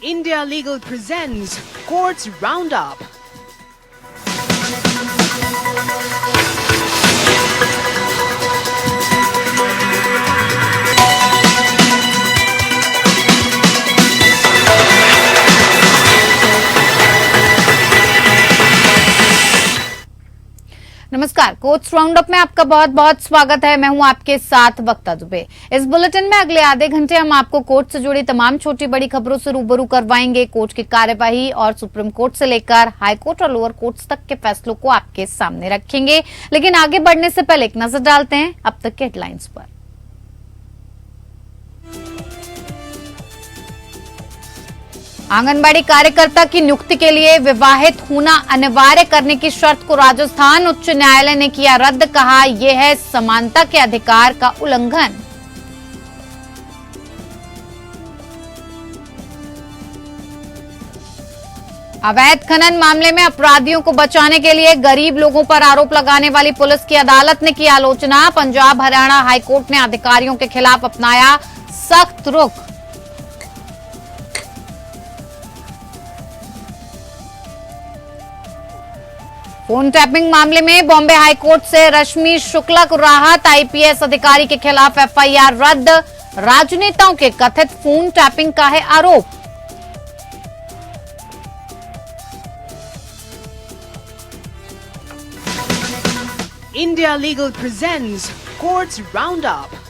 India Legal presents Courts Roundup. नमस्कार, courts roundup में आपका बहुत बहुत स्वागत है। मैं हूं आपके साथ वक्ता दुबे। इस बुलेटिन में अगले आधे घंटे हम आपको कोर्ट से जुड़ी तमाम छोटी बड़ी खबरों से रूबरू करवाएंगे। कोर्ट की कार्यवाही और सुप्रीम कोर्ट से लेकर हाई कोर्ट और लोअर कोर्ट्स तक के फैसलों को आपके सामने रखेंगे। लेकिन आगे बढ़ने से पहले एक नजर डालते हैं अब तक के हेडलाइंस पर। आंगनबाड़ी कार्यकर्ता की नियुक्ति के लिए विवाहित होना अनिवार्य करने की शर्त को राजस्थान उच्च न्यायालय ने किया रद्द। कहा यह है समानता के अधिकार का उल्लंघन। अवैध खनन मामले में अपराधियों को बचाने के लिए गरीब लोगों पर आरोप लगाने वाली पुलिस की अदालत ने की आलोचना। पंजाब हरियाणा हाईकोर्ट ने अधिकारियों के खिलाफ अपनाया सख्त रुख। फोन टैपिंग मामले में बॉम्बे हाईकोर्ट से रश्मि शुक्ला को राहत। आईपीएस अधिकारी के खिलाफ एफआईआर रद्द। राजनेताओं के कथित फोन टैपिंग का है आरोप। India Legal presents Courts Roundup.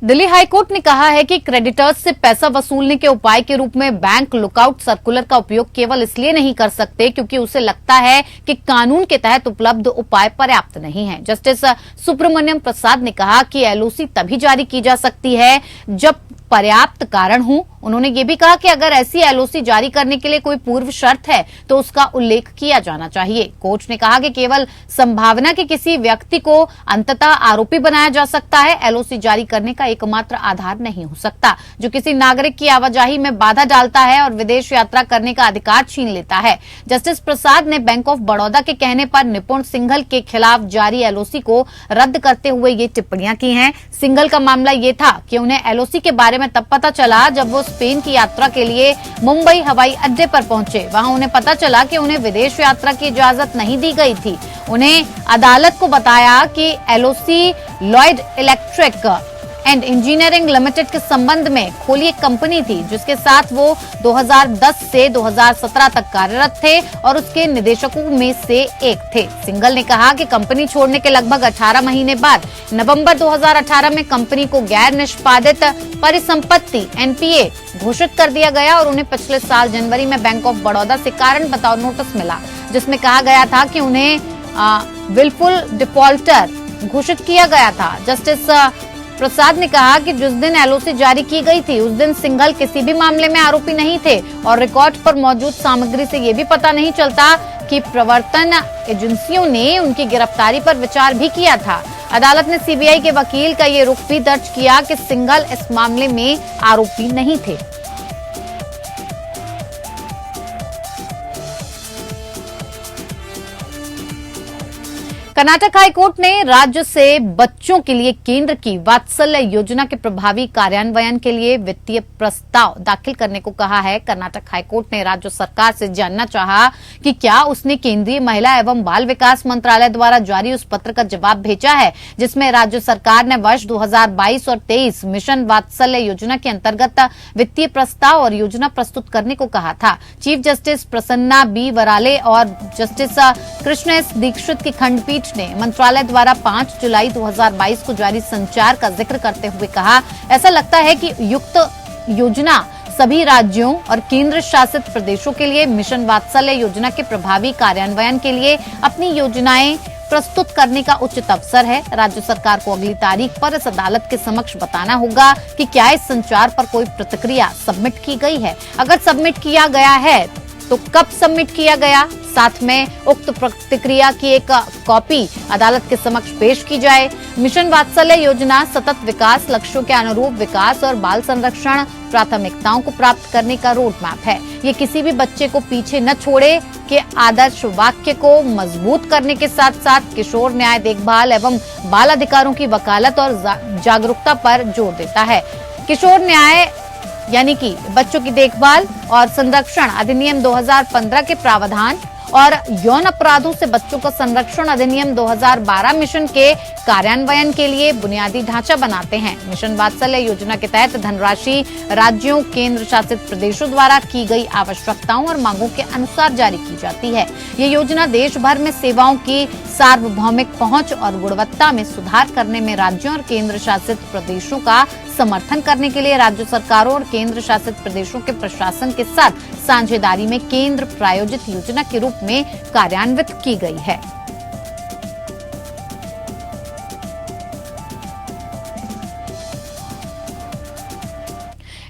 Delhi high court ने कहा है कि क्रेडिटर्स से पैसा वसूलने के उपाय के रूप में बैंक लुकआउट सर्कुलर का उपयोग केवल इसलिए नहीं कर सकते क्योंकि उसे लगता है कि कानून के तहत उपलब्ध उपाय पर्याप्त नहीं है। जस्टिस सुब्रमण्यम प्रसाद ने कहा कि एलओसी तभी जारी की जा सकती है जब पर्याप्त कारण हो। उन्होंने ये भी कहा कि अगर ऐसी एलओसी जारी करने के लिए कोई पूर्व शर्त है तो उसका उल्लेख किया जाना चाहिए। कोर्ट ने कहा कि केवल संभावना के किसी व्यक्ति को अंततः आरोपी बनाया जा सकता है। एलओसी जारी करने का एकमात्र आधार नहीं हो सकता जो किसी नागरिक की आवाजाही में बाधा डालता है और विदेश यात्रा करने का अधिकार छीन लेता है। जस्टिस प्रसाद ने बैंक ऑफ बड़ौदा के कहने पर निपुण सिंघल के खिलाफ जारी एलओसी को रद्द करते हुए ये टिप्पणियां की हैं। सिंघल का मामला ये था कि उन्हें एलओसी के बारे में तब पता चला जब वो स्पेन की यात्रा के लिए मुंबई हवाई अड्डे पर पहुंचे। वहां उन्हें पता चला कि उन्हें विदेश यात्रा की इजाजत नहीं दी गई थी। उन्हें अदालत को बताया कि LOC Lloyd electric and engineering limited के संबंध में खोली एक कंपनी थी जिसके साथ वो 2010 से 2017 तक कार्यरत थे और उसके निदेशकों में से एक थे। सिंघल ने कहा कि कंपनी छोड़ने के लगभग 18 महीने बाद नवंबर 2018 में कंपनी को गैर निष्पादित परिसंपत्ति एनपीए घोषित कर दिया गया और उन्हें पिछले साल जनवरी में बैंक ऑफ बड़ौदा से कारण बताओ नोटिस मिला जिसमें कहा गया था कि उन्हें विलफुल डिफॉल्टर घोषित किया गया था। जस्टिस प्रसाद ने कहा कि जिस दिन एलओसी जारी की गई थी उस दिन सिंघल किसी भी मामले में आरोपी नहीं थे और रिकॉर्ड पर मौजूद सामग्री से ये भी पता नहीं चलता कि प्रवर्तन एजेंसियों ने उनकी गिरफ्तारी पर विचार भी किया था। अदालत ने सीबीआई के वकील का ये रुख भी दर्ज किया कि सिंघल इस मामले में आरोपी नहीं थे। कर्नाटक हाईकोर्ट ने राज्य से बच्चों के लिए केंद्र की वात्सल्य योजना के प्रभावी कार्यान्वयन के लिए वित्तीय प्रस्ताव दाखिल करने को कहा है। कर्नाटक हाईकोर्ट ने राज्य सरकार से जानना चाहा कि क्या उसने केंद्रीय महिला एवं बाल विकास मंत्रालय द्वारा जारी उस पत्र का जवाब भेजा है जिसमें राज्य सरकार ने वर्ष 2022 और 23 मिशन वात्सल्य योजना के अंतर्गत वित्तीय प्रस्ताव और योजना प्रस्तुत करने को कहा था। चीफ जस्टिस प्रसन्ना बी वराले और जस्टिस कृष्ण एस दीक्षित की खंडपीठ ने मंत्रालय द्वारा 5 जुलाई 2022 को जारी संचार का जिक्र करते हुए कहा, ऐसा लगता है कि युक्त योजना सभी राज्यों और केंद्र शासित प्रदेशों के लिए मिशन वात्सल्य योजना के प्रभावी कार्यान्वयन के लिए अपनी योजनाएं प्रस्तुत करने का उचित अवसर है। राज्य सरकार को अगली तारीख पर इस अदालत के समक्ष बताना होगा कि क्या इस संचार पर कोई प्रतिक्रिया सबमिट की गई है। अगर सबमिट किया गया है तो कब सबमिट किया गया, साथ में उक्त प्रतिक्रिया की एक कॉपी अदालत के समक्ष पेश की जाए। मिशन वात्सल्य योजना सतत विकास लक्ष्यों के अनुरूप विकास और बाल संरक्षण प्राथमिकताओं को प्राप्त करने का रोड मैप है। ये किसी भी बच्चे को पीछे न छोड़े के आदर्श वाक्य को मजबूत करने के साथ साथ किशोर न्याय देखभाल एवं बाल अधिकारों की वकालत और जागरूकता पर जोर देता है। किशोर न्याय यानी कि बच्चों की देखभाल और संरक्षण अधिनियम 2015 के प्रावधान और यौन अपराधों से बच्चों का संरक्षण अधिनियम 2012 मिशन के कार्यान्वयन के लिए बुनियादी ढांचा बनाते हैं। मिशन वात्सल्य योजना के तहत धनराशि राज्यों केंद्र शासित प्रदेशों द्वारा की गई आवश्यकताओं और मांगों के अनुसार जारी की जाती है। ये योजना देश भर में सेवाओं की सार्वभौमिक पहुंच और गुणवत्ता में सुधार करने में राज्यों और केंद्र शासित प्रदेशों का समर्थन करने के लिए राज्य सरकारों और केंद्र शासित प्रदेशों के प्रशासन के साथ साझेदारी में केंद्र प्रायोजित योजना के रूप में कार्यान्वित की गई है।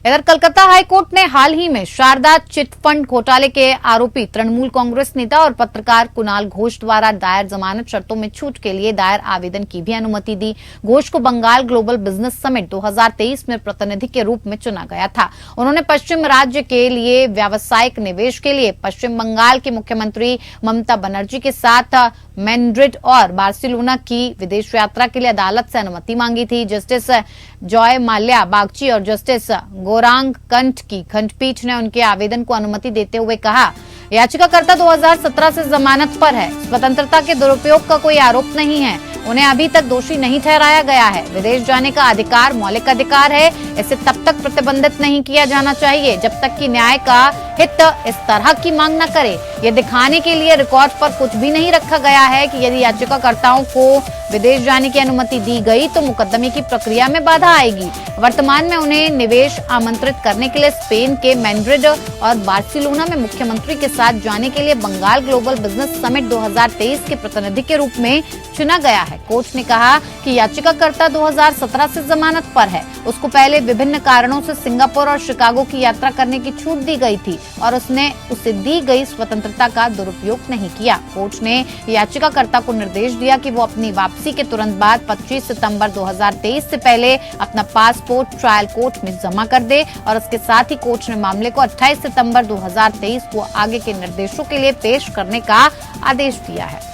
इधर कलकत्ता हाईकोर्ट ने हाल ही में शारदा चिटफंड घोटाले के आरोपी तृणमूल कांग्रेस नेता और पत्रकार कुणाल घोष द्वारा दायर जमानत शर्तों में छूट के लिए दायर आवेदन की भी अनुमति दी। घोष को बंगाल ग्लोबल बिजनेस समिट 2023 में प्रतिनिधि के रूप में चुना गया था। उन्होंने पश्चिम राज्य के लिए व्यावसायिक निवेश के लिए पश्चिम बंगाल की मुख्यमंत्री ममता बनर्जी के साथ मैड्रिड और बार्सिलोना की विदेश यात्रा के लिए अदालत से अनुमति मांगी थी। जस्टिस जॉय माल्या बागची और जस्टिस गौरांग कंठ की खंडपीठ ने उनके आवेदन को अनुमति देते हुए कहा, याचिकाकर्ता 2017 से जमानत पर है। स्वतंत्रता के दुरुपयोग का कोई आरोप नहीं है। उन्हें अभी तक दोषी नहीं ठहराया गया है। विदेश जाने का अधिकार मौलिक अधिकार है। इसे तब तक प्रतिबंधित नहीं किया जाना चाहिए जब तक कि न्याय का हित इस तरह की मांग न करे। ये दिखाने के लिए रिकॉर्ड पर कुछ भी नहीं रखा गया है कि यदि याचिकाकर्ताओं को विदेश जाने की अनुमति दी गई तो मुकदमे की प्रक्रिया में बाधा आएगी। वर्तमान में उन्हें निवेश आमंत्रित करने के लिए स्पेन के मैड्रिड और बार्सिलोना में मुख्यमंत्री के साथ जाने के लिए बंगाल ग्लोबल बिजनेस समिट 2023 के प्रतिनिधि के रूप में चुना गया है। कोर्ट ने कहा कि याचिकाकर्ता 2017 से जमानत पर है। उसको पहले विभिन्न कारणों से सिंगापुर और शिकागो की यात्रा करने की छूट दी गई थी और उसने उसे दी गई स्वतंत्रता का दुरुपयोग नहीं किया। कोर्ट ने याचिकाकर्ता को निर्देश दिया कि वो अपनी वापसी के तुरंत बाद 25 सितंबर 2023 से पहले अपना पासपोर्ट ट्रायल कोर्ट में जमा कर दे और इसके साथ ही कोर्ट ने मामले को 28 सितंबर 2023 को आगे के निर्देशों के लिए पेश करने का आदेश दिया है।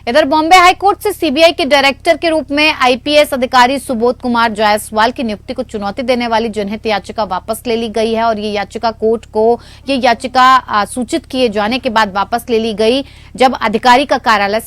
इधर बॉम्बे हाईकोर्ट से सीबीआई के डायरेक्टर के रूप में आईपीएस अधिकारी सुबोध कुमार जायसवाल की नियुक्ति को चुनौती देने वाली जनहित याचिका वापस ले ली गई है और ये याचिका कोर्ट को ये याचिका सूचित किए जाने के बाद वापस ले ली गई जब अधिकारी का कार्यकाल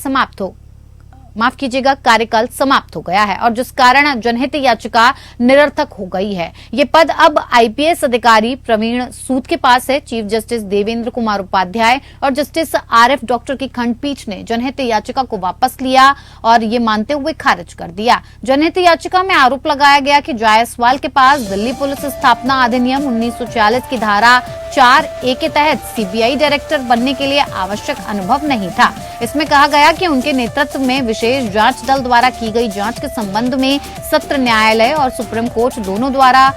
समाप्त हो गया है और जिस कारण जनहित याचिका निरर्थक हो गई है। ये पद अब आईपीएस अधिकारी प्रवीण सूद के पास है। चीफ जस्टिस देवेंद्र कुमार उपाध्याय और जस्टिस आरएफ डॉक्टर की खंडपीठ ने जनहित याचिका को वापस लिया और ये मानते हुए खारिज कर दिया। जनहित याचिका में आरोप लगाया गया कि जायसवाल के पास दिल्ली पुलिस स्थापना अधिनियम 1940 की धारा 4A के तहत सीबीआई डायरेक्टर बनने के लिए आवश्यक अनुभव नहीं था। इसमें कहा गया कि उनके नेतृत्व में विशेष जांच दल द्वारा की गई जांच के संबंध में सत्र न्यायालय और सुप्रीम कोर्ट दोनों द्वारा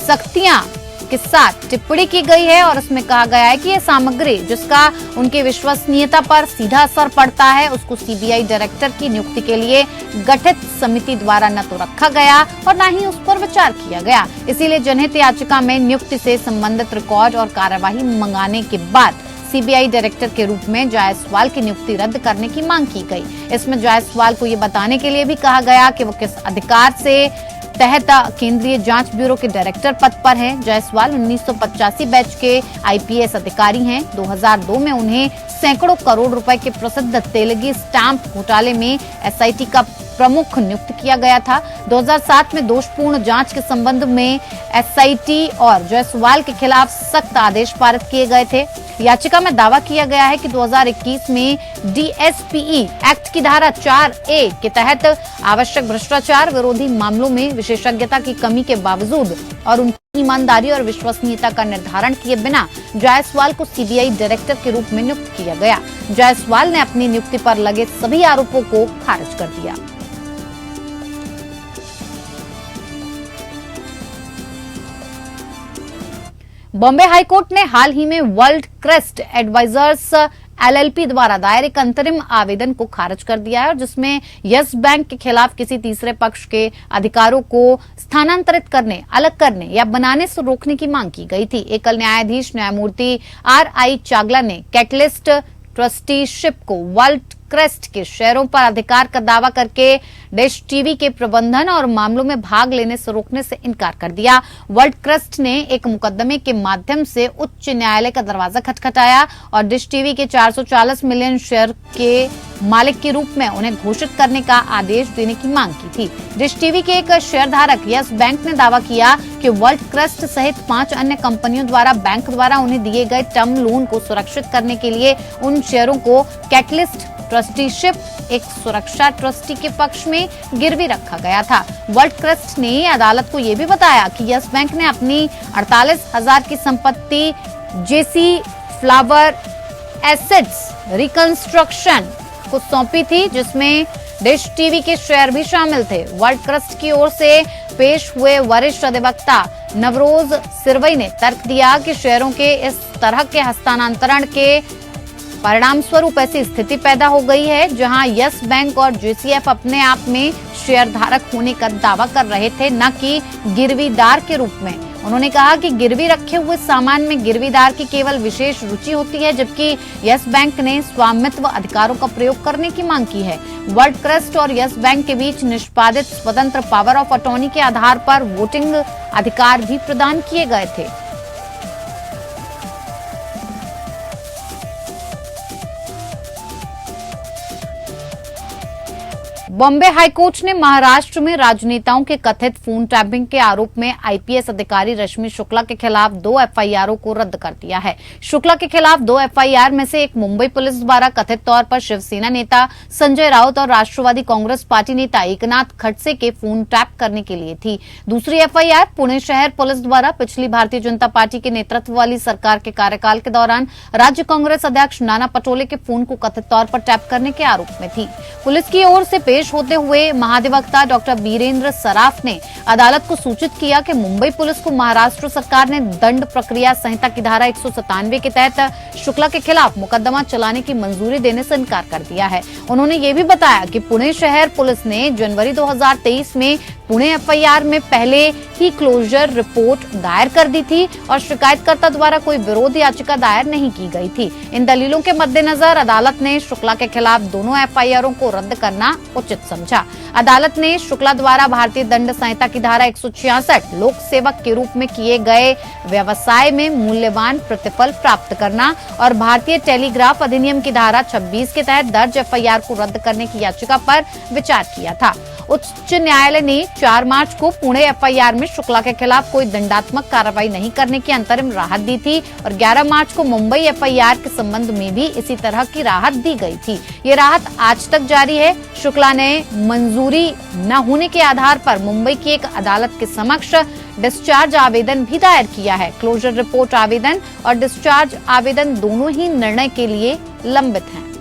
सख्तियां के साथ टिप्पणी की गई है और इसमें कहा गया है कि यह सामग्री जिसका उनकी विश्वसनीयता पर सीधा असर पड़ता है उसको सीबीआई डायरेक्टर की नियुक्ति के लिए गठित समिति द्वारा न तो रखा गया और न ही उस पर विचार किया गया। इसीलिए जनहित याचिका में नियुक्ति से संबंधित रिकॉर्ड और कार्यवाही मंगाने के बाद सीबीआई डायरेक्टर के रूप में जायसवाल की नियुक्ति रद्द करने की मांग की गई। इसमें जायसवाल को ये बताने के लिए भी कहा गया कि वो किस अधिकार से तहत केंद्रीय जांच ब्यूरो के डायरेक्टर पद पर हैं। जायसवाल 1985 बैच के आईपीएस अधिकारी हैं। 2002 में उन्हें सैकड़ों करोड़ रुपए के प्रसिद्ध तेलगी स्टैंप घोटाले में एसआईटी का प्रमुख नियुक्त किया गया था। 2007 में दोषपूर्ण जांच के संबंध में एसआईटी और जायसवाल के खिलाफ सख्त आदेश पारित किए गए थे। याचिका में दावा किया गया है कि 2021 में डीएसपीई एक्ट की धारा 4A के तहत आवश्यक भ्रष्टाचार विरोधी मामलों में विशेषज्ञता की कमी के बावजूद और उनकी ईमानदारी और विश्वसनीयता का निर्धारण किए बिना जायसवाल को सीबीआई डायरेक्टर के रूप में नियुक्त किया गया। जायसवाल ने अपनी नियुक्ति पर लगे सभी आरोपों को खारिज कर दिया। बॉम्बे हाईकोर्ट ने हाल ही में वर्ल्ड क्रेस्ट एडवाइजर्स LLP द्वारा दायर एक अंतरिम आवेदन को खारिज कर दिया है और जिसमें यस बैंक के खिलाफ किसी तीसरे पक्ष के अधिकारों को स्थानांतरित करने, अलग करने या बनाने से रोकने की मांग की गई थी। एकल न्यायाधीश न्यायमूर्ति RI चागला ने कैटलिस्ट ट्रस्टीशिप को वर्ल्ड क्रेस्ट के शेयरों पर अधिकार का दावा करके डिश टीवी के प्रबंधन और मामलों में भाग लेने से रोकने से इनकार कर दिया। वर्ल्ड क्रेस्ट ने एक मुकदमे के माध्यम से उच्च न्यायालय का दरवाजा खटखटाया और डिश टीवी के 440 मिलियन शेयर के मालिक के रूप में उन्हें घोषित करने का आदेश देने की मांग की थी। डिश टीवी के एक शेयरधारक यस बैंक ने दावा किया कि वर्ल्ड क्रेस्ट सहित 5 अन्य कंपनियों द्वारा बैंक द्वारा उन्हें दिए गए टर्म लोन को सुरक्षित करने के लिए उन शेयरों को कैटलिस्ट ट्रस्टीशिप एक सुरक्षा ट्रस्टी के पक्ष में गिरवी रखा गया था। वर्ल्ड क्रेस्ट ने अदालत को यह भी बताया कि यस बैंक ने अपनी 48,000 की संपत्ति जेसी फ्लावर एसेट्स रिकंस्ट्रक्शन को सौंपी थी, जिसमें डिश टीवी के शेयर भी शामिल थे। वर्ल्ड क्रेस्ट की ओर से पेश हुए वरिष्ठ अधिवक्ता नवरोज सिरवई ने तर्क दिया कि शेयरों के इस तरह के हस्तांतरण के परिणाम स्वरूप ऐसी स्थिति पैदा हो गई है जहां यस बैंक और JCF अपने आप में शेयरधारक होने का दावा कर रहे थे, न कि गिरवीदार के रूप में। उन्होंने कहा कि गिरवी रखे हुए सामान में गिरवीदार की केवल विशेष रुचि होती है, जबकि यस बैंक ने स्वामित्व अधिकारों का प्रयोग करने की मांग की है। वर्ल्ड क्रेस्ट और यस बैंक के बीच निष्पादित स्वतंत्र पावर ऑफ अटॉर्नी के आधार पर वोटिंग अधिकार भी प्रदान किए गए थे। बॉम्बे हाईकोर्ट ने महाराष्ट्र में राजनेताओं के कथित फोन टैपिंग के आरोप में IPS अधिकारी रश्मि शुक्ला के खिलाफ 2 FIRों को रद्द कर दिया है। शुक्ला के खिलाफ 2 FIR में से एक मुंबई पुलिस द्वारा कथित तौर पर शिवसेना नेता संजय राउत और राष्ट्रवादी कांग्रेस पार्टी नेता एकनाथ खड़से के फोन टैप करने के लिए थी। दूसरी FIR पुणे शहर पुलिस द्वारा पिछली भारतीय जनता पार्टी के नेतृत्व वाली सरकार के कार्यकाल के दौरान राज्य कांग्रेस अध्यक्ष नाना पटोले के फोन को कथित तौर पर टैप करने के आरोप में थी। पुलिस की ओर से पेश होते हुए महाधिवक्ता डॉक्टर बीरेंद्र सराफ ने अदालत को सूचित किया कि मुंबई पुलिस को महाराष्ट्र सरकार ने दंड प्रक्रिया संहिता की धारा 197 के तहत शुक्ला के खिलाफ मुकदमा चलाने की मंजूरी देने से इनकार कर दिया है। उन्होंने ये भी बताया कि पुणे शहर पुलिस ने जनवरी 2023 में पुणे FIR में पहले ही क्लोजर रिपोर्ट दायर कर दी थी और शिकायतकर्ता द्वारा कोई विरोध याचिका दायर नहीं की गई थी। इन दलीलों के मद्देनजर अदालत ने शुक्ला के खिलाफ दोनों FIRों को रद्द करना उचित समझा। अदालत ने शुक्ला द्वारा भारतीय दंड संहिता की धारा 166 लोक सेवक के रूप में किए गए व्यवसाय में मूल्यवान प्रतिफल प्राप्त करना और भारतीय टेलीग्राफ अधिनियम की धारा 26 के तहत दर्ज FIR को रद्द करने की याचिका पर विचार किया था। उच्च न्यायालय ने 4 मार्च को पुणे FIR में शुक्ला के खिलाफ कोई दंडात्मक कार्रवाई नहीं करने की अंतरिम राहत दी थी और 11 मार्च को मुंबई FIR के संबंध में भी इसी तरह की राहत दी गई थी। ये राहत आज तक जारी है। शुक्ला ने मंजूरी न होने के आधार पर मुंबई की एक अदालत के समक्ष डिस्चार्ज आवेदन भी दायर किया है। क्लोजर रिपोर्ट आवेदन और डिस्चार्ज आवेदन दोनों ही निर्णय के लिए लंबित हैं।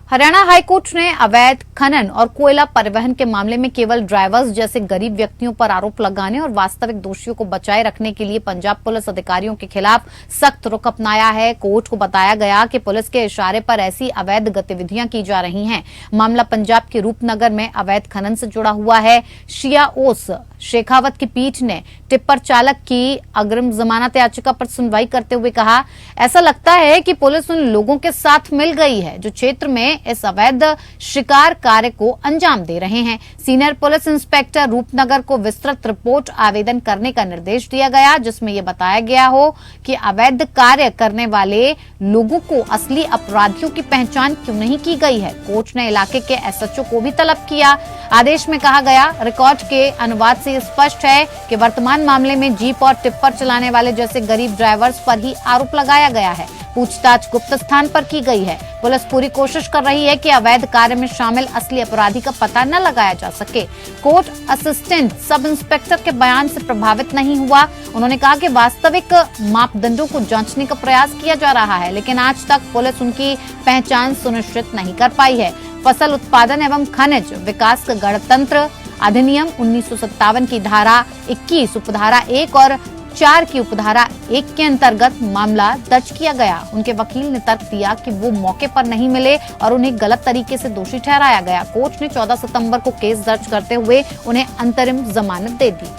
हरियाणा हाईकोर्ट ने अवैध खनन और कोयला परिवहन के मामले में केवल ड्राइवर्स जैसे गरीब व्यक्तियों पर आरोप लगाने और वास्तविक दोषियों को बचाए रखने के लिए पंजाब पुलिस अधिकारियों के खिलाफ सख्त रुख अपनाया है। कोर्ट को बताया गया कि पुलिस के इशारे पर ऐसी अवैध गतिविधियां की जा रही हैं। मामला पंजाब के रूपनगर में अवैध खनन से जुड़ा हुआ है। शिया ओस शेखावत की पीठ ने टिप्पर चालक की अग्रिम जमानत याचिका पर सुनवाई करते हुए कहा, ऐसा लगता है कि पुलिस उन लोगों के साथ मिल गई है जो क्षेत्र में इस अवैध शिकार कार्य को अंजाम दे रहे हैं। सीनियर पुलिस इंस्पेक्टर रूपनगर को विस्तृत रिपोर्ट आवेदन करने का निर्देश दिया गया, जिसमें यह बताया गया हो कि अवैध कार्य करने वाले लोगों को असली अपराधियों की पहचान क्यों नहीं की गई है। कोर्ट ने इलाके के SHO को भी तलब किया। आदेश में कहा गया, रिकॉर्ड के अनुवाद से स्पष्ट है कि वर्तमान मामले में जीप और टिप्पर चलाने वाले जैसे गरीब ड्राइवर्स पर ही आरोप लगाया गया है। पूछताछ गुप्त स्थान पर की गई है। पुलिस पूरी कोशिश कर रही है कि अवैध कार्य में शामिल असली अपराधी का पता न लगाया जा सके। कोर्ट असिस्टेंट सब इंस्पेक्टर के बयान से प्रभावित नहीं हुआ। उन्होंने कहा कि वास्तविक मापदंडों को जांचने का प्रयास किया जा रहा है, लेकिन आज तक पुलिस उनकी पहचान सुनिश्चित नहीं कर पाई है। फसल उत्पादन एवं खनिज विकास का गणतंत्र अधिनियम 1957 की धारा 21 उपधारा 1 और 4 की उपधारा 1 के अंतर्गत मामला दर्ज किया गया। उनके वकील ने तर्क दिया कि वो मौके पर नहीं मिले और उन्हें गलत तरीके से दोषी ठहराया गया। कोर्ट ने 14 सितंबर को केस दर्ज करते हुए उन्हें अंतरिम जमानत दे दी।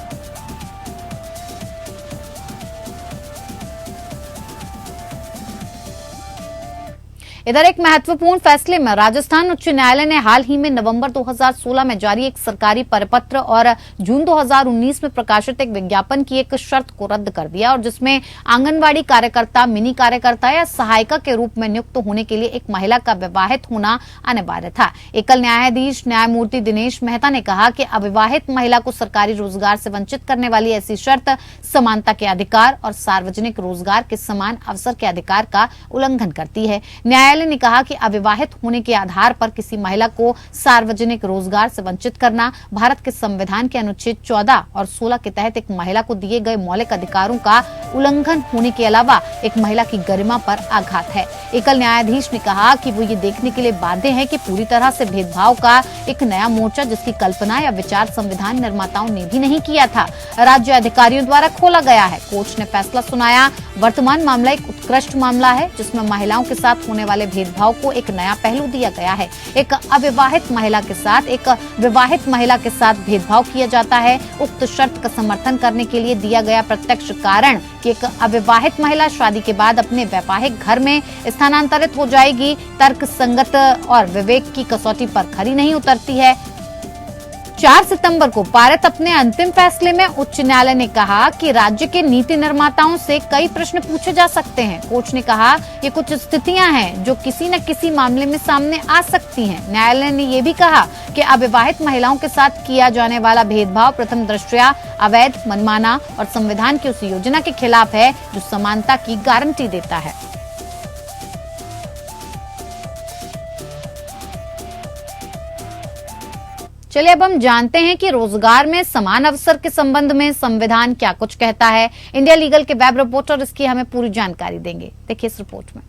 इधर एक महत्वपूर्ण फैसले में राजस्थान उच्च न्यायालय ने हाल ही में नवंबर 2016 में जारी एक सरकारी परिपत्र और जून 2019 में प्रकाशित एक विज्ञापन की एक शर्त को रद्द कर दिया, और जिसमें आंगनवाड़ी कार्यकर्ता, मिनी कार्यकर्ता या सहायिका के रूप में नियुक्त होने के लिए एक महिला का विवाहित होना अनिवार्य था। एकल न्यायाधीश न्यायमूर्ति दिनेश मेहता ने कहा कि अविवाहित महिला को सरकारी रोजगार से वंचित करने वाली ऐसी शर्त समानता के अधिकार और सार्वजनिक रोजगार के समान अवसर के अधिकार का उल्लंघन करती है। न्यायालय ने कहा कि अविवाहित होने के आधार पर किसी महिला को सार्वजनिक रोजगार से वंचित करना भारत के संविधान के अनुच्छेद 14 और 16 के तहत एक महिला को दिए गए मौलिक अधिकारों का उल्लंघन होने के अलावा एक महिला की गरिमा पर आघात है। एकल न्यायाधीश ने कहा कि वो ये देखने के लिए बाध्य है कि पूरी तरह से भेदभाव का एक नया मोर्चा, जिसकी कल्पना या विचार संविधान निर्माताओं ने भी नहीं किया था, राज्य अधिकारियों द्वारा खोला गया है। कोर्ट ने फैसला सुनाया, वर्तमान मामला एक उत्कृष्ट मामला है जिसमें महिलाओं के साथ होने वाले भेदभाव को एक नया पहलू दिया गया है। एक अविवाहित महिला के साथ एक विवाहित महिला के साथ भेदभाव किया जाता है। उक्त शर्त का समर्थन करने के लिए दिया गया प्रत्यक्ष कारण कि एक अविवाहित महिला शादी के बाद अपने वैवाहिक घर में स्थानांतरित हो जाएगी, तर्क संगत और विवेक की कसौटी पर खरी नहीं उतरती है। 4 सितंबर को पारित अपने अंतिम फैसले में उच्च न्यायालय ने कहा कि राज्य के नीति निर्माताओं से कई प्रश्न पूछे जा सकते हैं। कोर्ट ने कहा ये कुछ स्थितियां हैं जो किसी न किसी मामले में सामने आ सकती हैं। न्यायालय ने ये भी कहा कि अविवाहित महिलाओं के साथ किया जाने वाला भेदभाव प्रथम दृष्टया अवैध, मनमाना और संविधान की उस योजना के खिलाफ है जो समानता की गारंटी देता है। चलिए अब हम जानते हैं कि रोजगार में समान अवसर के संबंध में संविधान क्या कुछ कहता है। इंडिया लीगल के वेब रिपोर्टर इसकी हमें पूरी जानकारी देंगे। देखिए इस रिपोर्ट में।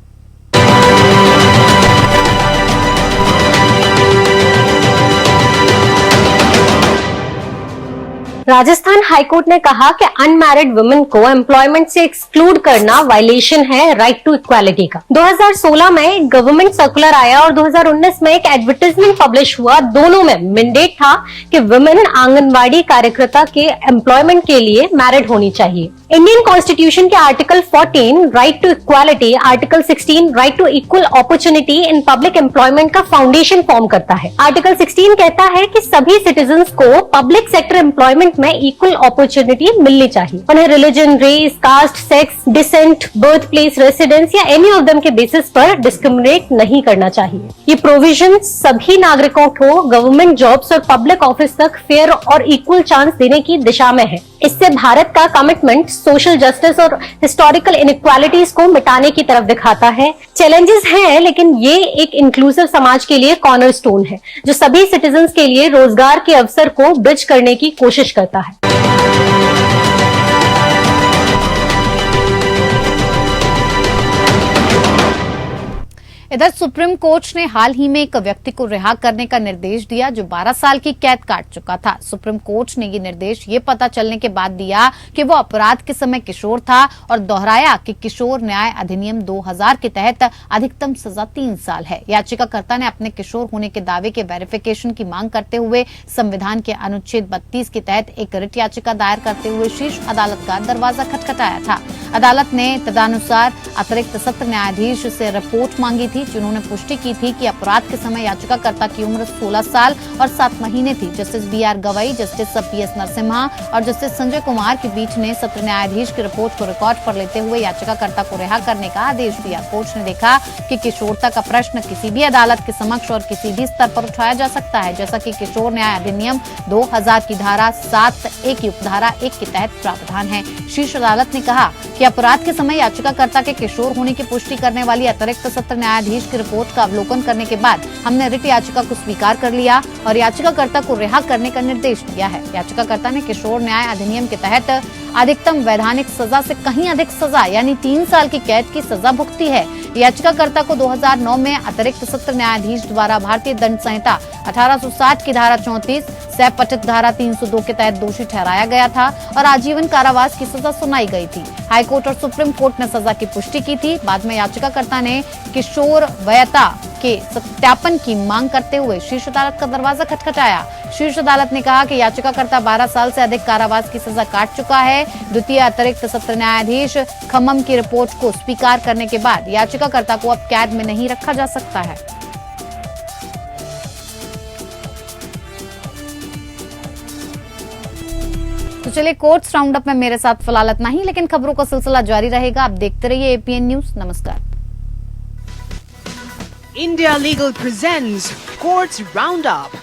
राजस्थान हाईकोर्ट ने कहा कि अनमैरिड वुमेन को एम्प्लॉयमेंट से एक्सक्लूड करना वायलेशन है राइट टू इक्वालिटी का। 2016 में एक गवर्नमेंट सर्कुलर आया और 2019 में एक एडवर्टाइजमेंट पब्लिश हुआ। दोनों में मैंडेट था कि वुमेन आंगनवाड़ी कार्यकर्ता के एम्प्लॉयमेंट के लिए मैरिड होनी चाहिए। इंडियन कॉन्स्टिट्यूशन के article 14 right to equality, article 16 right to equal opportunity in public employment का फाउंडेशन फॉर्म करता है। आर्टिकल 16 कहता है कि सभी सिटीजन्स को पब्लिक सेक्टर एम्प्लॉयमेंट में इक्वल अपॉर्चुनिटी मिलनी चाहिए। उन्हें religion, race, caste, sex, descent, birth place, residence या एनी ऑफ देम के बेसिस पर डिस्क्रिमिनेट नहीं करना चाहिए। ये प्रोविजन सभी नागरिकों को गवर्नमेंट जॉब्स और पब्लिक ऑफिस तक फेयर और इक्वल चांस देने की दिशा में है। इससे भारत का कमिटमेंट सोशल जस्टिस और हिस्टोरिकल इनइक्वालिटीज को मिटाने की तरफ दिखाता है। चैलेंजेस हैं, लेकिन ये एक इंक्लूसिव समाज के लिए कॉर्नरस्टोन है जो सभी सिटीजन्स के लिए रोजगार के अवसर को ब्रिज करने की कोशिश करता है। इधर सुप्रीम कोर्ट ने हाल ही में एक व्यक्ति को रिहा करने का निर्देश दिया जो 12 साल की कैद काट चुका था। सुप्रीम कोर्ट ने ये निर्देश ये पता चलने के बाद दिया कि वो अपराध के समय किशोर था और दोहराया कि किशोर न्याय अधिनियम 2000 के तहत अधिकतम सजा 3 साल है। याचिकाकर्ता ने अपने किशोर होने के दावे के वेरिफिकेशन की मांग करते हुए संविधान के अनुच्छेद 32 के तहत एक रिट याचिका दायर करते हुए शीर्ष अदालत का दरवाजा खटखटाया था। अदालत ने तदनुसार अतिरिक्त सत्र न्यायाधीश से रिपोर्ट मांगी थी जिन्होंने पुष्टि की थी कि अपराध के समय याचिकाकर्ता की उम्र 16 साल और 7 महीने थी। Justice BR Gavai, justice PS Narasimha और जस्टिस संजय कुमार की पीठ ने सत्र न्यायाधीश की रिपोर्ट को रिकॉर्ड पर लेते हुए याचिकाकर्ता को रिहा करने का आदेश दिया। कोर्ट ने देखा कि किशोरता का प्रश्न किसी भी अदालत के समक्ष और किसी भी स्तर पर उठाया जा सकता है, जैसा कि किशोर न्याय अधिनियम 2000 की धारा 7A की उपधारा 1 के तहत प्रावधान है। शीर्ष अदालत ने कहा कि कि अपराध के समय याचिकाकर्ता के किशोर होने की पुष्टि करने वाली अतिरिक्त सत्र न्यायाधीश की रिपोर्ट का अवलोकन करने के बाद हमने रिट याचिका को स्वीकार कर लिया और याचिकाकर्ता को रिहा करने का निर्देश दिया है। याचिकाकर्ता ने किशोर न्याय अधिनियम के तहत अधिकतम वैधानिक सजा से कहीं अधिक सजा यानी 3 साल की कैद की सजा भुगती है। याचिकाकर्ता को 2009 में अतिरिक्त सत्र न्यायाधीश द्वारा भारतीय दंड संहिता 1860 की धारा 34, सह पठित धारा 302 के तहत दोषी ठहराया गया था और आजीवन कारावास की सजा सुनाई गई थी। हाईकोर्ट और सुप्रीम कोर्ट ने सजा की पुष्टि की थी। बाद में याचिकाकर्ता ने किशोर वयता के सत्यापन की मांग करते हुए शीर्ष अदालत का दरवाजा खटखटाया। शीर्ष अदालत ने कहा कि याचिकाकर्ता 12 साल से अधिक कारावास की सजा काट चुका है। द्वितीय अतिरिक्त सत्र न्यायाधीश खम्मम की रिपोर्ट को स्वीकार करने के बाद याचिकाकर्ता को अब कैद में नहीं रखा जा सकता है। तो चलिए कोर्ट्स राउंड अप में मेरे साथ फिलहाल इतना ही, लेकिन खबरों का सिलसिला जारी रहेगा। आप देखते रहिए APN न्यूज। नमस्कार। India Legal presents Courts Roundup.